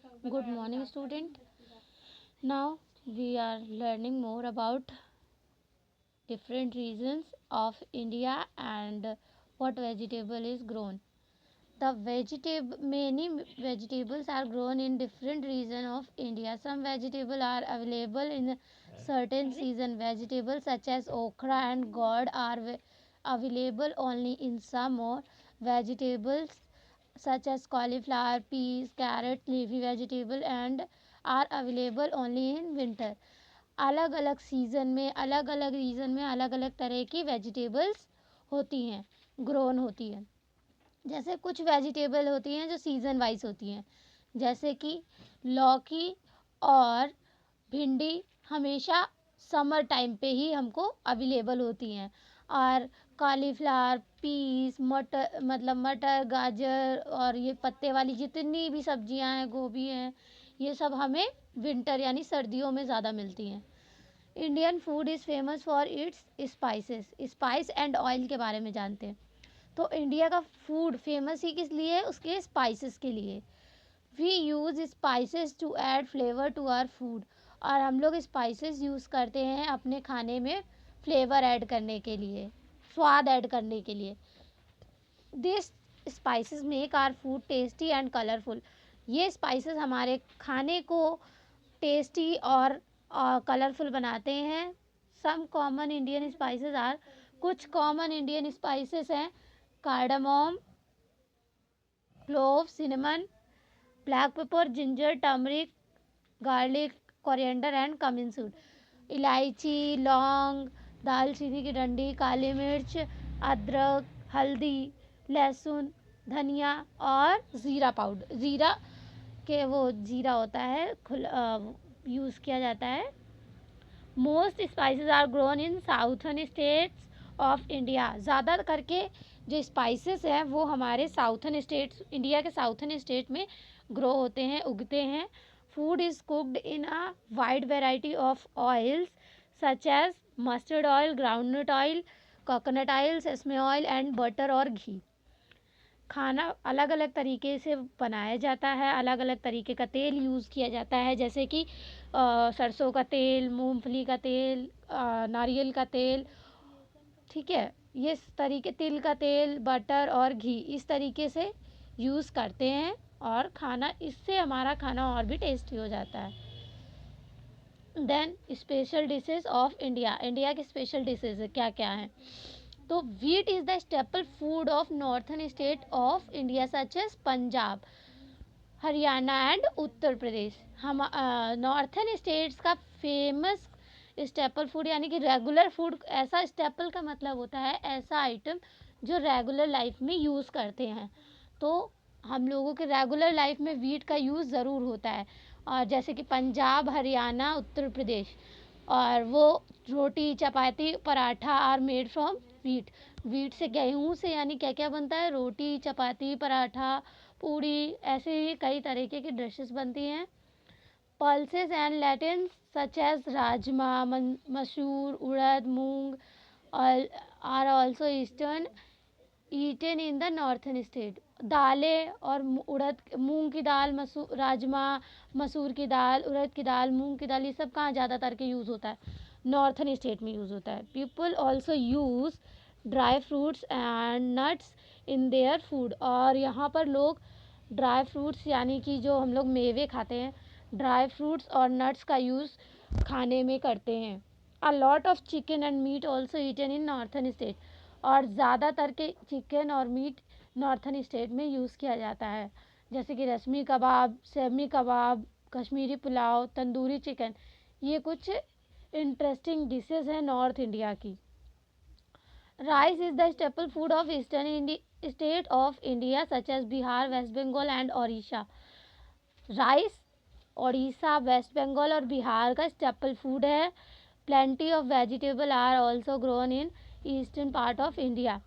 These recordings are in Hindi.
Good morning, student. Now we are learning more about different regions of India and what vegetable is grown. The vegetable Many vegetables are grown in different region of India. Some vegetables are available in certain season. Vegetables such as okra and gourd are available only in summer. Vegetables such as cauliflower, peas, carrot, leafy vegetable and are available only in winter. अलग अलग सीज़न में अलग अलग रीजन में अलग अलग तरह की वेजिटेबल्स होती हैं, ग्रोन होती हैं। जैसे कुछ वेजिटेबल होती हैं जो सीज़न वाइज होती हैं, जैसे कि लौकी और भिंडी हमेशा समर टाइम पे ही हमको अवेलेबल होती हैं। और कॉलीफ्लावर, पीस, मटर मटर, गाजर और ये पत्ते वाली जितनी भी सब्जियां हैं, गोभी हैं, ये सब हमें विंटर यानी सर्दियों में ज़्यादा मिलती हैं। Indian food is famous for its spices. Spice and oil के बारे में जानते हैं। तो इंडिया का फूड फेमस ही किस लिए है? उसके स्पाइसेस के लिए। We use spices to add flavour to our food. और हम लोग स्पाइसेस यूज़ करते हैं अपने खाने में फ्लेवर ऐड करने के लिए, स्वाद ऐड करने के लिए। This spices make our food tasty and colourful. ये स्पाइसेस हमारे खाने को टेस्टी और कलरफुल बनाते हैं। Some common Indian spices are, कुछ कॉमन इंडियन स्पाइसेस हैं cardamom, clove, cinnamon, black pepper, ginger, turmeric, garlic, coriander and cumin seed. इलायची, लौंग, दालचीनी की डंडी, काली मिर्च, अदरक, हल्दी, लहसुन, धनिया और ज़ीरा पाउडर। ज़ीरा होता है यूज़ किया जाता है। Most spices are grown in southern states of India. ज़्यादा करके जो स्पाइसेस हैं वो हमारे साउथर्न स्टेट्स, इंडिया के साउथर्न स्टेट में ग्रो होते हैं, उगते हैं। Food is cooked in a wide variety of oils such as mustard oil, groundnut oil, coconut oil, sesame oil and butter और घी। खाना अलग अलग तरीके से बनाया जाता है, अलग अलग तरीके का तेल यूज़ किया जाता है, जैसे कि सरसों का तेल, मूंगफली का तेल, नारियल का तेल, ठीक है। ये तरीके, तिल का तेल, बटर और घी, इस तरीके से यूज़ करते हैं और खाना, इससे हमारा खाना और भी टेस्टी हो जाता है। Then special dishes of India. India के स्पेशल डिशेज क्या क्या हैं? तो wheat is the staple food of northern state of India such as Punjab, Haryana and Uttar Pradesh. हम नॉर्थन स्टेट्स का फेमस स्टेपल फूड यानी कि रेगुलर फूड। ऐसा स्टेपल का मतलब होता है ऐसा आइटम जो रेगुलर लाइफ में यूज़ करते हैं। तो हम लोगों के रेगुलर लाइफ में वीट का यूज़ ज़रूर होता है। और जैसे कि पंजाब, हरियाणा, उत्तर प्रदेश, और वो roti, chapati, paratha are made from wheat. Wheat से, गेहूँ से यानी क्या क्या बनता है? रोटी, चपाती, पराठा, पूड़ी, ऐसे ही कई तरीके की डिशेस बनती हैं। Pulses and lentils such as rajma, masoor, urad, moong are also eastern eaten in the northern state. दालें और उड़द, मूंग की दाल, राजमा, मसूर की दाल, उड़द की दाल, मूंग की दाल, ये सब कहाँ ज़्यादातर के यूज़ होता है? नॉर्थन स्टेट में यूज़ होता है। People also use dry fruits and nuts in their food. और यहाँ पर लोग ड्राई फ्रूट्स यानी कि जो हम लोग मेवे खाते हैं, ड्राई फ्रूट्स और नट्स का यूज़ खाने में करते हैं। A lot of chicken and meat also eaten in northern state. और ज़्यादातर के चिकन और मीट नॉर्थन स्टेट में यूज़ किया जाता है, जैसे कि रश्मी कबाब, सेमी कबाब, कश्मीरी पुलाव, तंदूरी चिकन। ये कुछ इंटरेस्टिंग डिशेस हैं नॉर्थ इंडिया की। Rice is the staple food of eastern state of India such as Bihar, waste Bengal and Odisha. Rice Odisha, West Bengal और बिहार का स्टेपल फूड है। Plenty of vegetable are also grown in eastern part of India.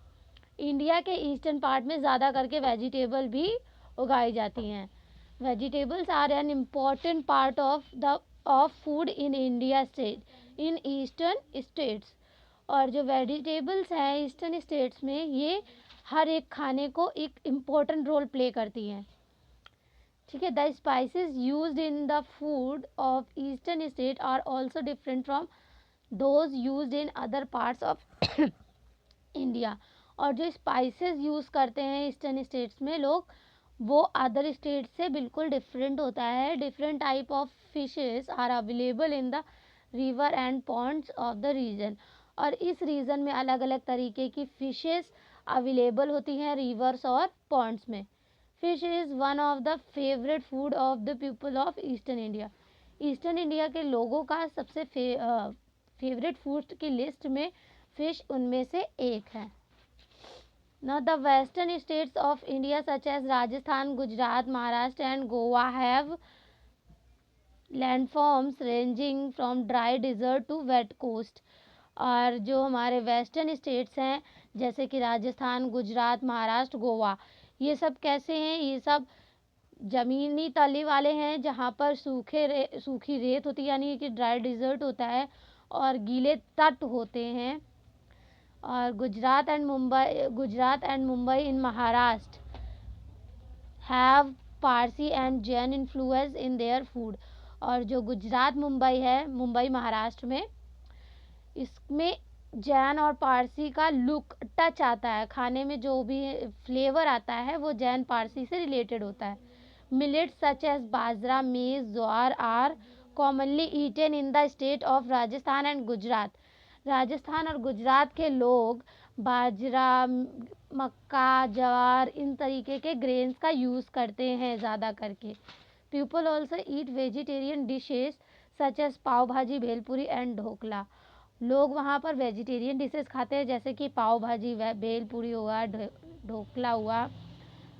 India के ईस्टर्न पार्ट में ज़्यादा करके वेजिटेबल भी उगाई जाती हैं। Vegetables are an important part of food in India state in eastern states. और जो वेजिटेबल्स हैं ईस्टर्न स्टेट्स में, ये हर एक खाने को एक इम्पोर्टेंट रोल प्ले करती हैं, ठीक है। The spices used in the food of eastern state are also different from those used in other parts of India. और जो स्पाइसेस यूज़ करते हैं ईस्टर्न स्टेट्स में लोग, वो अदर स्टेट से बिल्कुल डिफरेंट होता है। Different type of fishes are available in the river and ponds of the region. और इस रीजन में अलग अलग तरीके की फिशेस अवेलेबल होती हैं रिवर्स और पॉन्ड्स में। Fish is one of the favourite food of the people of eastern India. Eastern India के लोगों का सबसे फेवरेट फूड की लिस्ट में फिश उनमें से एक है। Now the western states of India such as Rajasthan, Gujarat, Maharashtra and Goa have landforms ranging from dry desert to wet coast। और जो हमारे वेस्टर्न स्टेट्स हैं जैसे कि राजस्थान, गुजरात, महाराष्ट्र, गोवा, ये सब कैसे हैं? ये सब ज़मीनी तली वाले हैं जहाँ पर सूखी रेत होती है, यानी कि ड्राई डिज़र्ट होता है, और गीले तट होते हैं। और Gujarat and Mumbai in Maharashtra have Parsi and Jain influence in their food. और जो गुजरात मुंबई है, मुंबई महाराष्ट्र में, इसमें जैन और पारसी का लुक टच आता है। खाने में जो भी फ्लेवर आता है वो जैन पारसी से रिलेटेड होता है। Millets such as bajra, maize, jowar are commonly eaten in the state of Rajasthan and Gujarat. Rajasthan और गुजरात के लोग बाजरा, मक्का, ज्वार, इन तरीके के ग्रेन्स का यूज़ करते हैं ज़्यादा करके। People also eat vegetarian dishes such as pav bhaji, bhelpuri and dhokla. लोग वहाँ पर वेजिटेरियन डिशेज खाते हैं जैसे कि पाव भाजी, भेलपुरी हुआ, ढोकला हुआ।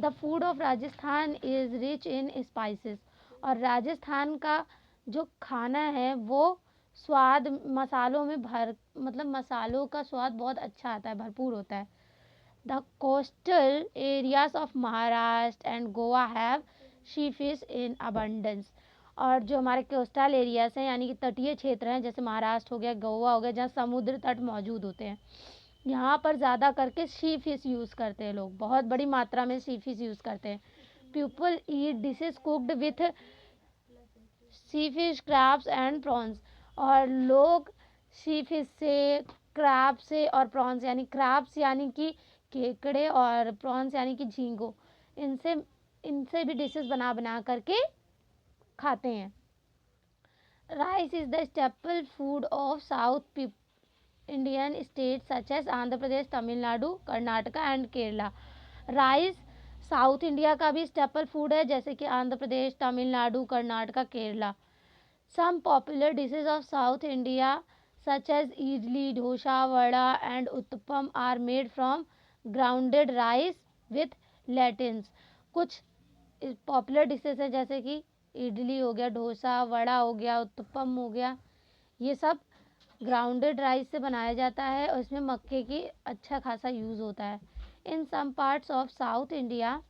The food of Rajasthan is rich in spices. और राजस्थान का जो खाना है वो स्वाद मसालों में मसालों का स्वाद बहुत अच्छा आता है, भरपूर होता है। The coastal areas of Maharashtra and Goa have sea fish in abundance. और जो हमारे कोस्टल एरियाज हैं यानी कि तटीय क्षेत्र हैं, जैसे महाराष्ट्र हो गया, गोवा हो गया, जहाँ समुद्र तट मौजूद होते हैं, यहाँ पर ज़्यादा करके सी फिश यूज़ करते हैं लोग, बहुत बड़ी मात्रा में सी फिश यूज़ करते हैं। People eat dishes cooked with sea fish, crabs and prawns. और लोग सी फिश से, क्रैब से और प्रॉन्स यानी क्रैब्स यानी कि केकड़े और प्रॉन्स यानी कि झींगो, इनसे भी डिशेस बना करके खाते हैं। Rice is the staple food of south Indian state such as Andhra Pradesh, Tamil Nadu, Karnataka and Kerala. Rice south India का भी स्टेपल फूड है जैसे कि Andhra Pradesh, Tamil Nadu, Karnataka, Kerala. Some popular dishes of South India such as idli, dosa, vada and uttapam are made from grounded rice with lentils। कुछ पॉपुलर डिशेस हैं जैसे कि इडली हो गया, डोसा, वड़ा हो गया, उत्तपम हो गया, ये सब ग्राउंडेड राइस से बनाया जाता है और इसमें मक्के की अच्छा खासा यूज़ होता है। In some parts of south India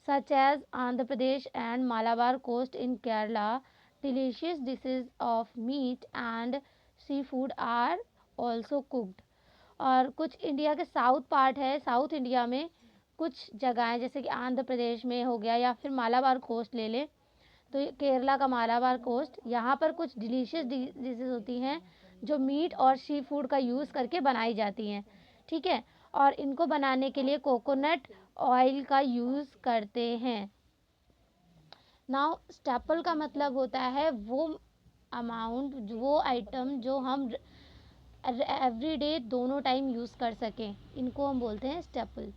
such as Andhra Pradesh and Malabar coast in Kerala, delicious dishes of meat and seafood are also cooked। और कुछ इंडिया के साउथ पार्ट है, साउथ इंडिया में कुछ जगहें जैसे कि आंध्र प्रदेश में हो गया या फिर मालाबार कोस्ट ले ले, तो केरला का मालाबार कोस्ट, यहाँ पर कुछ डिलीशियस डिशेस होती हैं जो मीट और सी फूड का यूज़ करके बनाई जाती हैं। ठीक है, और इनको बनाने के लिए कोकोनट ऑयल का यूज़ करते हैं। नाउ स्टेपल का मतलब होता है वो अमाउंट, वो आइटम जो हम एवरी डे दोनों टाइम यूज़ कर सकें, इनको हम बोलते हैं स्टेपल।